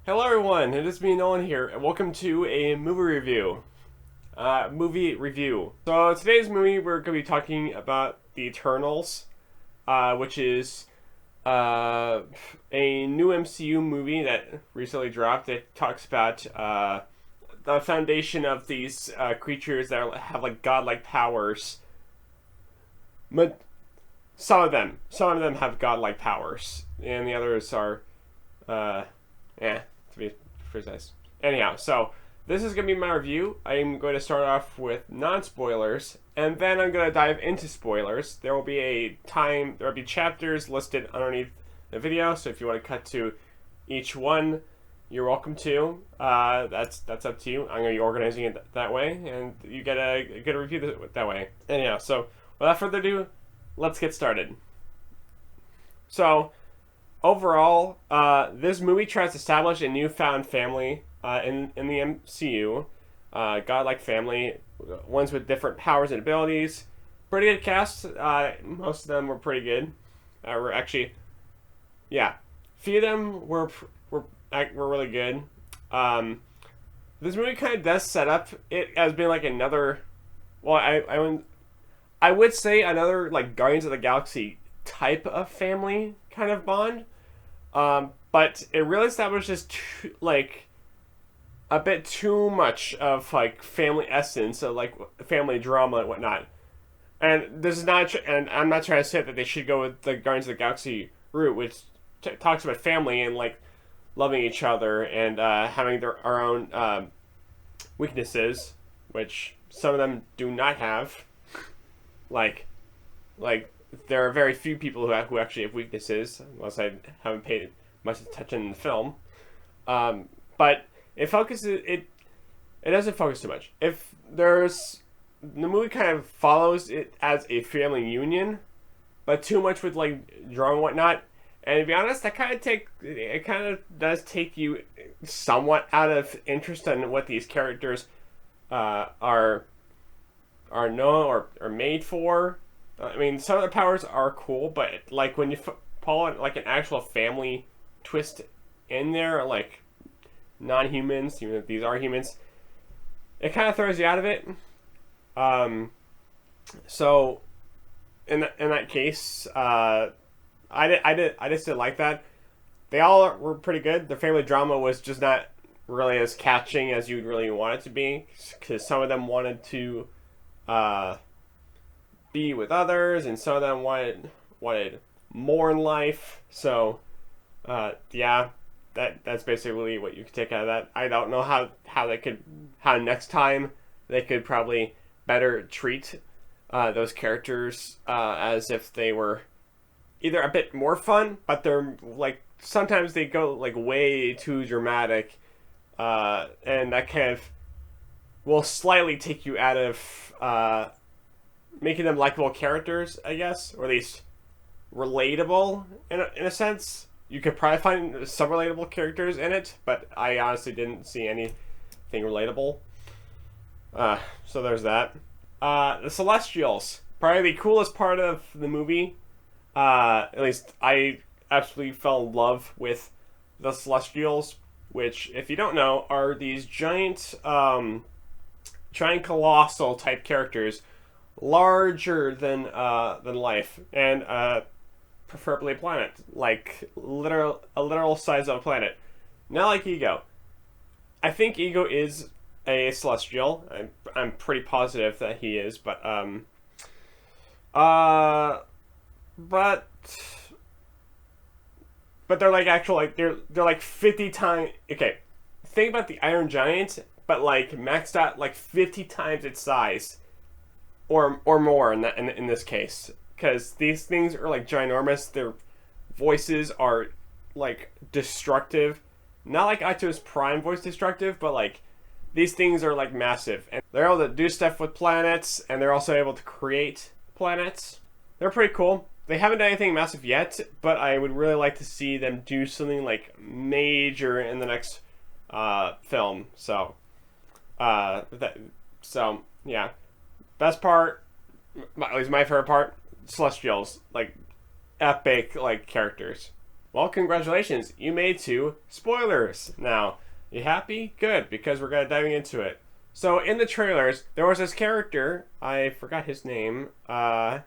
Hello everyone, it is me Nolan here, and welcome to a movie review. So today's movie we're going to be talking about The Eternals, which is a new MCU movie that recently dropped. It talks about the foundation of these creatures that have like godlike powers. But some of them have godlike powers, and the others are, to be precise. Anyhow, so this is going to be my review. I'm going to start off with non-spoilers, and then I'm going to dive into spoilers. There will be chapters listed underneath the video, so if you want to cut to each one, you're welcome to. That's up to you. I'm going to be organizing it that way, and you get a good review that way. Anyhow, so without further ado, let's get started. So, overall, this movie tries to establish a newfound family in the MCU, godlike family, ones with different powers and abilities. Pretty good cast. Most of them were pretty good. Were actually, yeah, few of them were really good. This movie kind of does set up it as being like another. Well, I would say another like Guardians of the Galaxy type of family kind of bond. But it really establishes a bit too much of like family essence, of like family drama and whatnot. And this is not, and I'm not trying to say that they should go with the Guardians of the Galaxy route, which talks about family and like loving each other and having our own weaknesses, which some of them do not have. Like there are very few people who actually have weaknesses, unless I haven't paid much attention in the film. But it doesn't focus too much. If there's the movie kind of follows it as a family union, but too much with like drama and whatnot. And to be honest, it kind of does take you somewhat out of interest in what these characters are known or are made for. I mean, some of the powers are cool, but like when you pull it like an actual family twist in there, like non-humans, even if these are humans, it kind of throws you out of it. So in that case, I just didn't like that. They all were pretty good. The family drama was just not really as catching as you'd really want it to be, because some of them wanted to be with others, and some of them wanted more in life. So, yeah, that's basically what you could take out of that. I don't know how next time they could probably better treat those characters as if they were either a bit more fun, but they're like sometimes they go like way too dramatic, and that kind of will slightly take you out of making them likable characters, I guess, or at least relatable in a sense. You could probably find some relatable characters in it, but I honestly didn't see anything relatable. So there's that. The Celestials, probably the coolest part of the movie. At least I absolutely fell in love with the Celestials, which, if you don't know, are these giant colossal type characters, larger than life, and preferably a planet, like a literal size of a planet. Not like Ego. I think Ego is a Celestial. I'm pretty positive that he is, but they're like actual, like they're like 50 times. Okay, think about the Iron Giant, but like maxed out like 50 times its size, or more in this case, because these things are like ginormous. Their voices are like destructive, not like Optimus Prime voice destructive, but like these things are like massive, and they're able to do stuff with planets, and they're also able to create planets. They're pretty cool. They haven't done anything massive yet, but I would really like to see them do something like major in the next film. So, yeah. Best part, at least my favorite part, Celestials, like epic like characters. Well, congratulations, you made 2 spoilers. Now, you happy? Good, because we're gonna diving into it. So in the trailers, there was this character. I forgot his name. But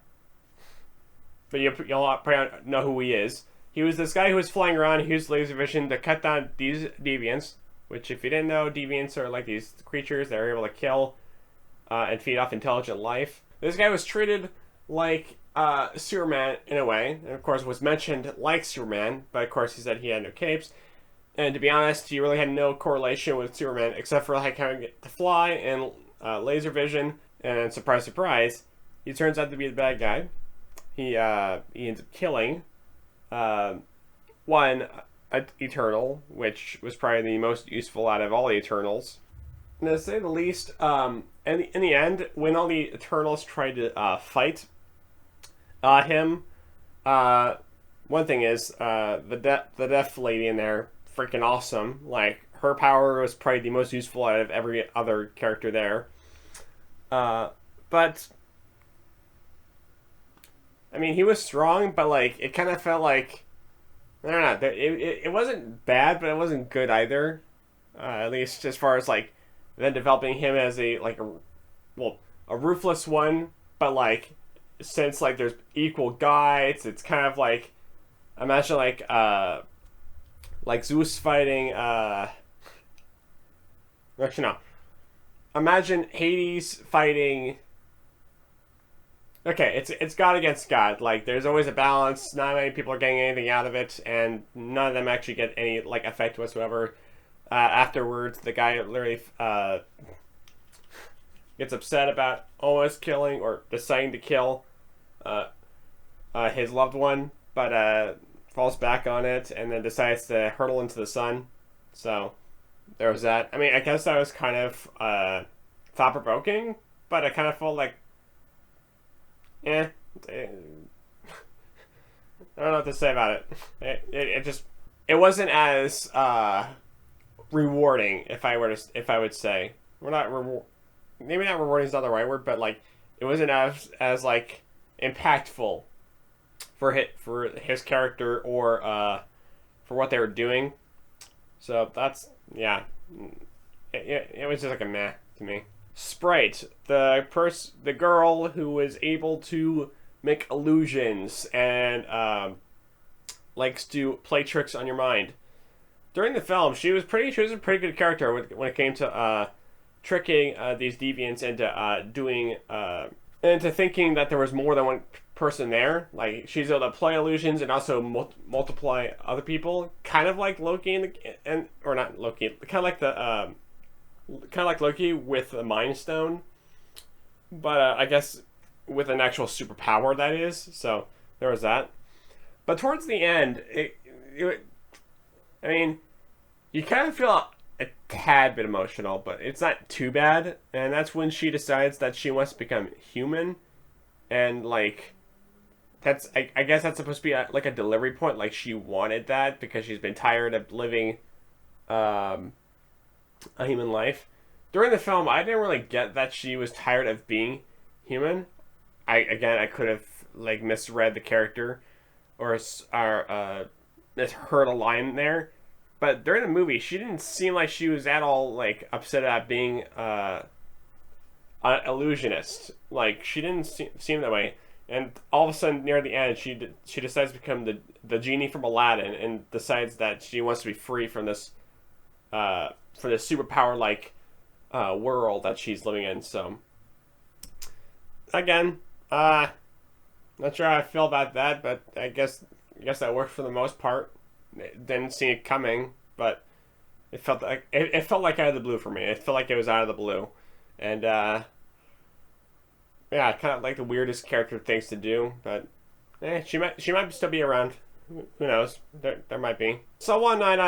you'll probably know who he is. He was this guy who was flying around. He used laser vision to cut down these deviants. Which, if you didn't know, deviants are like these creatures that are able to kill and feed off intelligent life. This guy was treated like Superman in a way, and of course was mentioned like Superman, but of course he said he had no capes. And to be honest, he really had no correlation with Superman except for like having to fly and laser vision. And surprise, surprise, he turns out to be the bad guy. He ends up killing one Eternal, which was probably the most useful out of all the Eternals. And to say the least, in the end, when all the Eternals tried to fight him, one thing is the deaf lady in there, freaking awesome. Like, her power was probably the most useful out of every other character there. But I mean, he was strong, but like it kind of felt like I don't know. It wasn't bad, but it wasn't good either. At least as far as like then developing him as a ruthless one, but like since like there's equal guides, it's kind of like imagine like Zeus fighting actually no. Imagine Hades fighting. Okay, it's God against God. Like, there's always a balance. Not many people are getting anything out of it, and none of them actually get any like effect whatsoever. Afterwards, the guy literally gets upset about almost killing or deciding to kill his loved one, but falls back on it and then decides to hurtle into the sun. So there was that. I mean, I guess that was kind of thought provoking, but I kind of felt like. I don't know what to say about it. It just it wasn't as rewarding if I would say we're not maybe not rewarding is not the right word, but like it wasn't as like impactful for his character or for what they were doing. So that's yeah, it was just like a meh to me. Sprite, the girl who was able to make illusions and likes to play tricks on your mind. During the film, she was a pretty good character when it came to tricking these deviants into doing into thinking that there was more than one person there. Like she's able to play illusions and also multiply other people, kind of like Loki or not Loki, kind of like the. Kind of like Loki with the Mind Stone, but I guess with an actual superpower, that is. So there was that. But towards the end, I mean, you kind of feel a tad bit emotional, but it's not too bad. And that's when she decides that she wants to become human, and like that's I guess that's supposed to be like a delivery point. Like she wanted that because she's been tired of living. A human life. During the film, I didn't really get that she was tired of being human. I could have like misread the character or misheard a line there. But during the movie, she didn't seem like she was at all like upset at being an illusionist. Like she didn't seem that way. And all of a sudden, near the end, she decides to become the genie from Aladdin and decides that she wants to be free from this. For the superpower like world that she's living in. So again, not sure how I feel about that, but I guess that worked for the most part. Didn't see it coming, but it felt like out of the blue for me. It felt like it was out of the blue, and yeah, kind of like the weirdest character things to do, but she might still be around. Who knows? There might be. So one night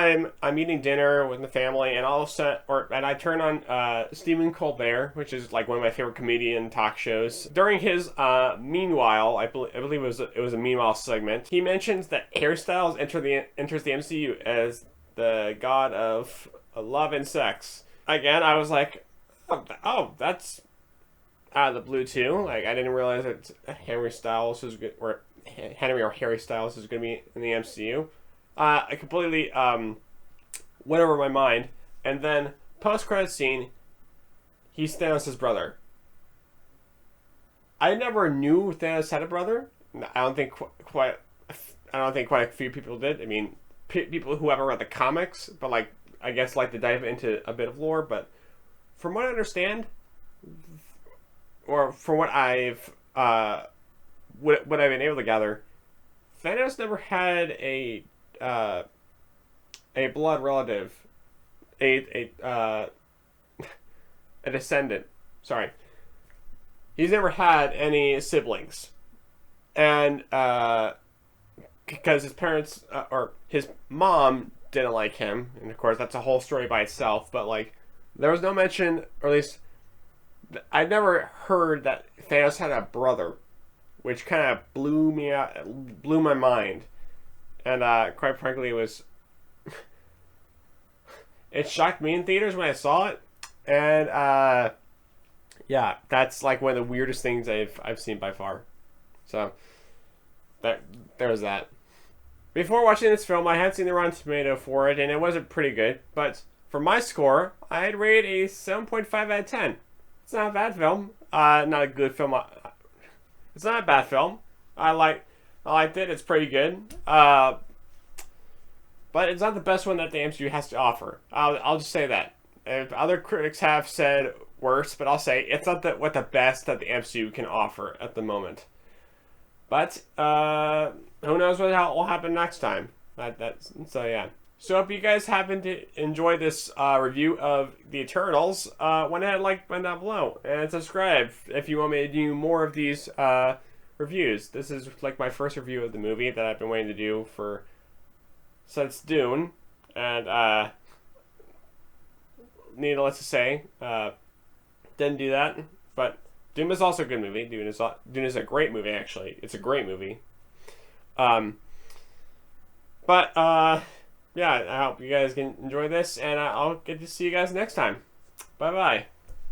I'm eating dinner with the family, and I turn on Stephen Colbert, which is like one of my favorite comedian talk shows. During his Meanwhile, I believe it was a Meanwhile segment. He mentions that Harry Styles enters the MCU as the god of love and sex. Again, I was like, oh, that's out of the blue too. Like I didn't realize that Harry Styles was good, or Henry or Harry Styles is going to be in the MCU. I completely went over my mind. And then post credit scene, he's Thanos' brother. I never knew Thanos had a brother. I don't think quite. I don't think quite a few people did. I mean, people who haven't read the comics, but like I guess like to dive into a bit of lore. But from what I understand, or from what what I've been able to gather, Thanos never had uh, a blood relative, a a descendant. Sorry, he's never had any siblings, and because his parents or his mom didn't like him, and of course that's a whole story by itself. But like, there was no mention, or at least I never heard that Thanos had a brother, which kind of blew my mind, and quite frankly, it shocked me in theaters when I saw it, and yeah, that's like one of the weirdest things I've seen by far. So that there's that. Before watching this film, I had seen the Rotten Tomato for it, and it wasn't pretty good. But for my score, I'd rate a 7.5 out of 10. It's not a bad film. Not a good film. It's not a bad film. I liked it. It's pretty good. But it's not the best one that the MCU has to offer. I'll just say that. If other critics have said worse, but I'll say it's not what the best that the MCU can offer at the moment. But who knows what will happen next time? So yeah. So if you guys happen to enjoy this review of the Eternals, went ahead and like button down below and subscribe if you want me to do more of these reviews. This is like my first review of the movie that I've been waiting to do since Dune, and needless to say, didn't do that. But Dune is also a good movie. Dune is a great movie, actually. It's a great movie. But yeah, I hope you guys can enjoy this, and I'll get to see you guys next time. Bye bye.